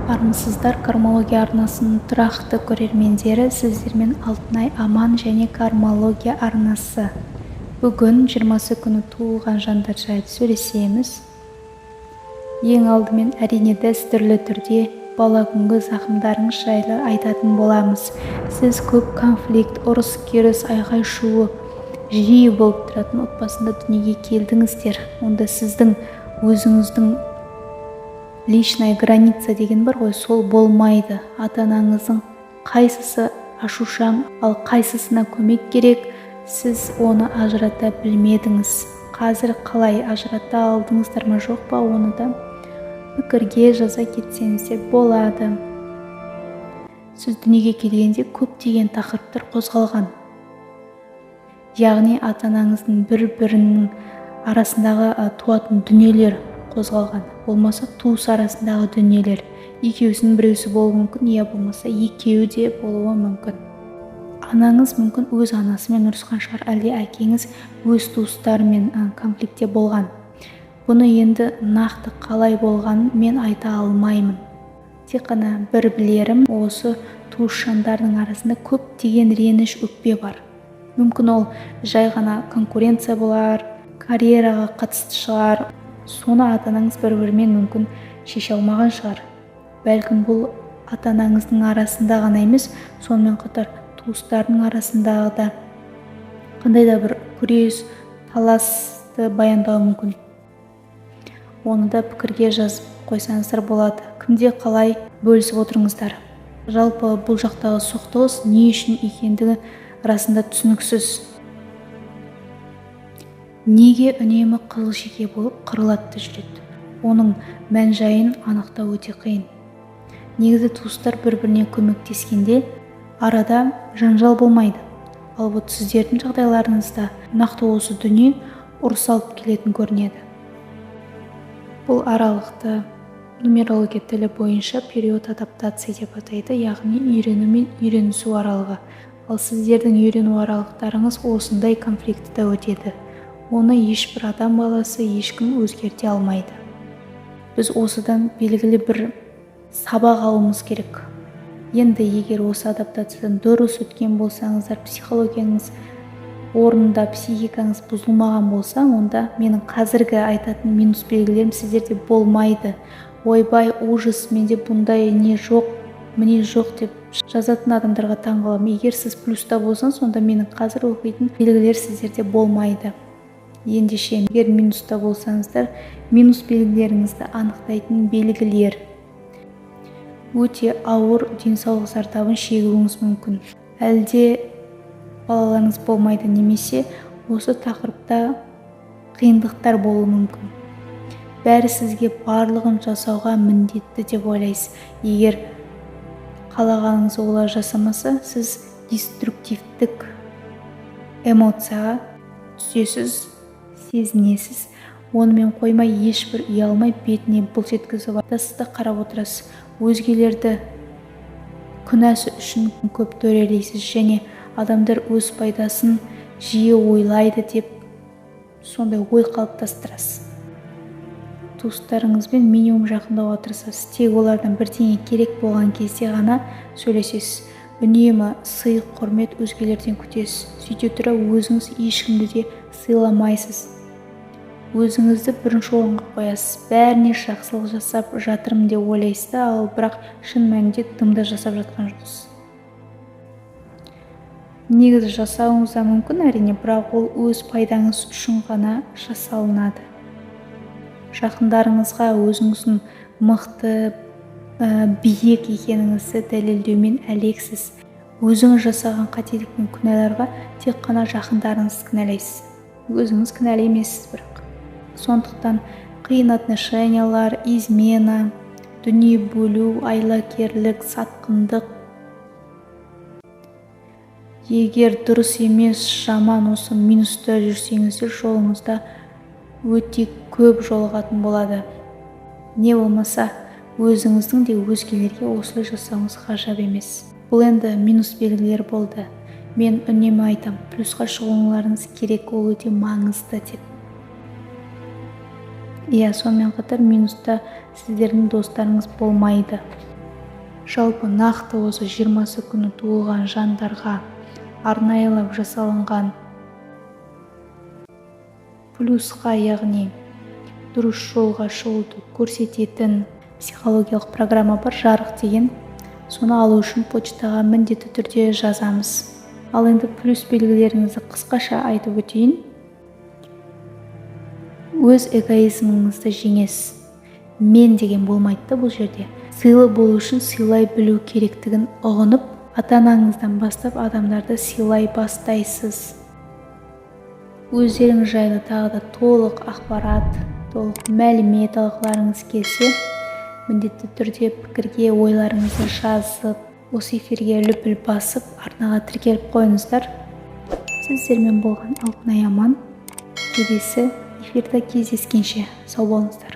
Армысыздар, Кармология арнасының тұрақты көрермендері, сіздермен Алтынай Аман және Кармология арнасы. Бүгін 20 күні туылған жандар жайлы сөйлесеміз. Ең алдымен әрине дәстүрлі түрде бала күнгі зақымдарыңыз жайлы айтатын боламыз. Сіз көп конфликт, ұрыс керіс, айқай шуы жиі болып тұратын отбасында дүниеге келдіңіздер. Онда сіздің өзіңіздің личная граница деген бар ғой, сол болмайды. Ата-анаңыздың қайсысы ашушаң, ал қайсысына көмек керек, сіз оны ажырата білмедіңіз. Қазір қалай ажырата алдыңыздар ма жоқ па, оны да пікірге жаза кетсеңіз де болады. Сіз дүниеге келгенде көптеген тақырыптар қозғалған. Яғни ата-анаңыздың бір-бірінің арасындағы туатын дүниелер қозғалған. Болмаса туыс арасындағы дүниелер. Екеуісінің біреусі болуы мүмкін, я болмаса екеуі де болуы мүмкін. Анаңыз мүмкін өз анасымен ұрысқан шығар, әлде әкеңіз өз туыстарымен конфликтте болған. Бұны енді нақты қалай болғанын мен айта алмаймын. Тек қана бір білерім, осы туысшандардың арасында көптеген реніш, өкпе бар. Мүмкін ол жай ғана конкуренция болар, карьераға қатысты шығар. Соны ата-анаңыз бір-бірімен мүмкін шеше алмаған шығар. Бәлкім бұл ата-анаңыздың арасында ғана емес, сонымен қатар туыстардың арасындағы да қандай да бір күрес, таласты баяндауы мүмкін. Оны да пікірге жазып қойсаңыздар болады. Кімде қалай бөлісіп отырыңыздар. Жалпы бұл жақтағы соқтығыс не үшін екендігі расында түсініксіз. Неге үнемі қызыл шеке болып қырылатты жүреді? Оның мән жайын анықтау өте қиын. Негізі туыстар бір-біріне көмектескенде арада жанжал болмайды. Ал вот сіздердің жағдайларыңызда нақты осы дүние ұрыс алып келетін көрінеді. Бұл аралықты нумерология тілі бойынша период адаптация деп атайды, яғни үйрену мен үйренісу аралығы. Ал сіздердің үйрену аралықтарыңыз осындай конфликтіде өтеді. Оны ешбір адам баласы ешкім өзгерте алмайды. Біз осыдан белгілі бір сабақ алуымыз керек. Енді егер осы адаптациядан дұрыс өткен болсаңыздар, психологияңыз орнында, психикаңыз бұзылмаған болса, онда менің қазіргі айтатын минус белгілерім сіздерде болмайды. Ойбай, ужас, менде бұндай не жоқ, міне жоқ деп жазатын адамдарға таңғаламын. Егер сіз плюста болсаңыз, онда менің қазір оқитын белгілер сіздерде болмайды. Ендеше, егер минуста болсаңыздар, минус белгілеріңізді анықтайтын белгілер. Өте ауыр денсаулық зардабын шегуіңіз мүмкін. Әлде балаларыңыз болмайды, немесе осы тақырыпта қиындықтар болуы мүмкін. Бәрі сізге барлығын жасауға міндетті деп ойлайсыз. Егер қалағаныңыз олар жасамаса, сіз деструктивтік эмоцияға түсесіз, сезінесіз. Онымен қоймай, ешбір ұялмай, бетіне бұлт еткізіп сізді қарап отырасыз. Өзгелерді күнәсі үшін көп төрелейсіз, және адамдар өз пайдасын жиі ойлайды деп сондай ой қалыптастырасыз. Туыстарыңызбен минимум жақындауға тырысасыз. Тек олардан бірдеңе керек болған кезде ғана сөйлесесіз. Үнемі сый, құрмет өзгелерден күтесіз. Сөйте тұра өзіңіз ешкімді де сыйламайсыз. Өзіңізді бірінші орынға қоясыз. Бәріне жақсылық жасап жатырмын деп ойлайсыз, ал бірақ шын мәнінде дымда жасап жатқан жоқсыз. Негізі жасауыңыз да мүмкін, әрине, бірақ ол өз пайдаңыз үшін ғана жасалынады. Жақындарыңызға өзіңіздің мықты, биік екеніңізді дәлелдеумен әлексіз. Өзіңіз жасаған қателік пен күнәларға тек қана жақындарыңыз кінәлайсыз. Өзіңіз кінәлі емессіз бірақ. Сондықтан қиын отношениялар, измена, дүние бөлу, айлакерлік, сатқындық. Егер дұрыс емес, жаман, осы минуста жүрсеңіздер, жолыңызда өте көп жолығатын болады. Не болмаса, өзіңіздің де өзгелерге осылай жасауыңыз ғажап емес. Бұл енді минус белгілер болды. Мен үнемі айтам, плюсқа шығуыңыз керек, ол өте маңызды деп. Сонымен қатар минуста сіздердің достарыңыз болмайды. жалпы нақты осы 20 күні туылған жандарға арнайылап жасалынған плюсқа, яғни дұрыс жолға шығуды көрсететін психологиялық программа бар, жарық деген. Соны алу үшін почтаға міндетті түрде жазамыз. Ал енді плюс белгілеріңізді қысқаша айтып өтейін. Өз эгоизміңізді жеңесіз. Мен деген болмайды бұл жерде. Сыйлы болу үшін сыйлай білу керектігін ұғынып, ата-анаңыздан бастап адамдарды сыйлай бастайсыз. Өздеріңіз жайлы тағы да толық ақпарат, толық мәлімет алғыларыңыз келсе, міндетті түрде пікірге ойларыңызды жазып, осы эфирге лүпіл басып, арнаға тіркеліп қойыңыздар. Сіздермен болған Алтынай Аман. Келесі эфирде кездескенше сау болыңыздар.